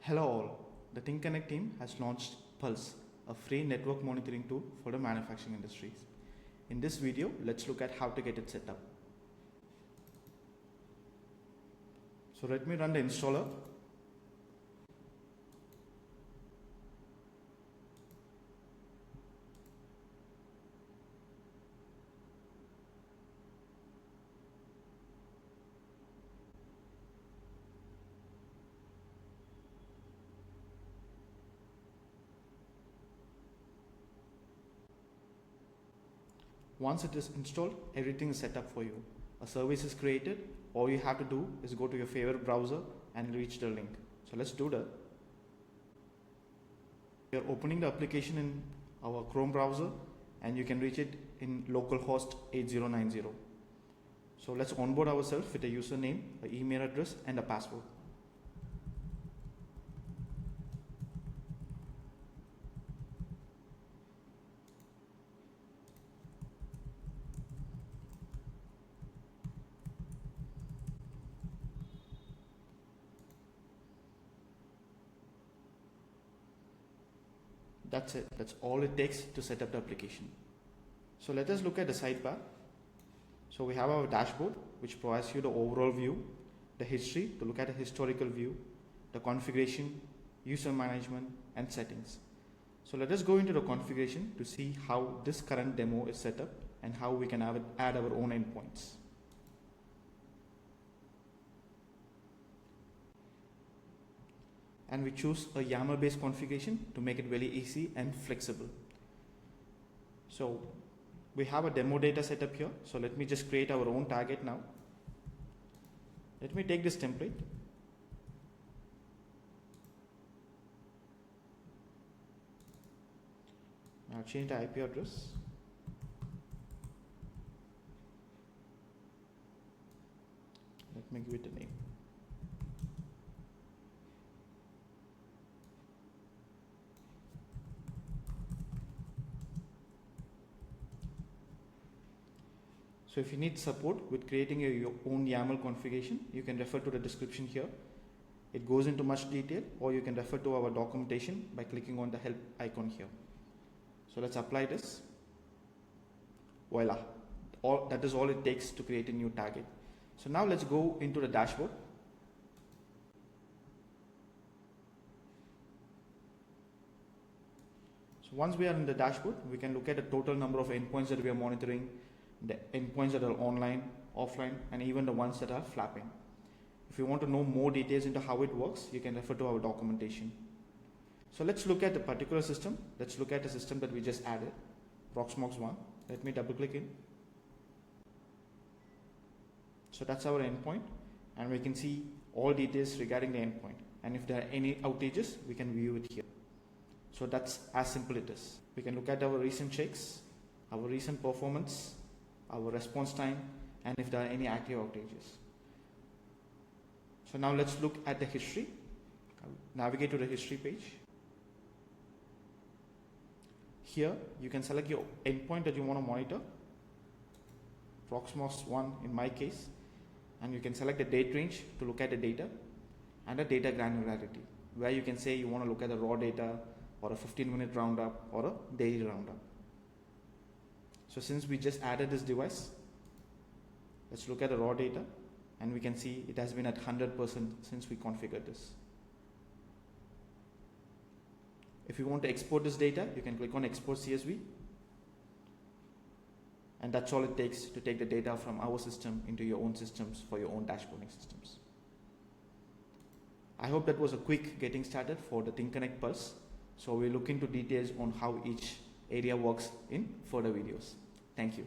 Hello all, the ThingConnect team has launched Pulse, a free network monitoring tool for the manufacturing industries. In this video, let's look at how to get it set up. So let me run the installer. Once it is installed, everything is set up for you. A service is created. All you have to do is go to your favorite browser and reach the link. So let's do that. We are opening the application in our Chrome browser and you can reach it in localhost 8090. So let's onboard ourselves with a username, an email address and a password. That's it. That's all it takes to set up the application. So let us look at the sidebar. So we have our dashboard, which provides you the overall view, the history to look at a historical view, the configuration, user management, and settings. So let us go into the configuration to see how this current demo is set up and how we can add our own endpoints. And we choose a YAML based configuration to make it very easy and flexible. So we have a demo data set up here. So let me just create our own target now. Let me take this template. Now change the IP address. Let me give it a name. So if you need support with creating your own YAML configuration, you can refer to the description here. It goes into much detail, or you can refer to our documentation by clicking on the help icon here. So let's apply this. Voila. That is all it takes to create a new target. So now let's go into the dashboard. So once we are in the dashboard, we can look at the total number of endpoints that we are monitoring, the endpoints that are online, offline, and even the ones that are flapping. If you want to know more details into how it works, you can refer to our documentation. So let's look at the particular system. Let's look at the system that we just added, Proxmox 1. Let me double click in. So that's our endpoint, and we can see all details regarding the endpoint. And if there are any outages, we can view it here. So that's as simple it is. We can look at our recent checks, our recent performance, our response time, and if there are any active outages. So now let's look at the history. Navigate to the history page. Here you can select your endpoint that you want to monitor, Proxmox 1 in my case, and you can select the date range to look at the data and the data granularity, where you can say you want to look at the raw data or a 15-minute roundup or a daily roundup. So since we just added this device, let's look at the raw data, and we can see it has been at 100% since we configured this. If you want to export this data, you can click on Export CSV, and that's all it takes to take the data from our system into your own systems for your own dashboarding systems. I hope that was a quick getting started for the ThingConnect Pulse. So we'll look into details on how each area works in further videos. Thank you.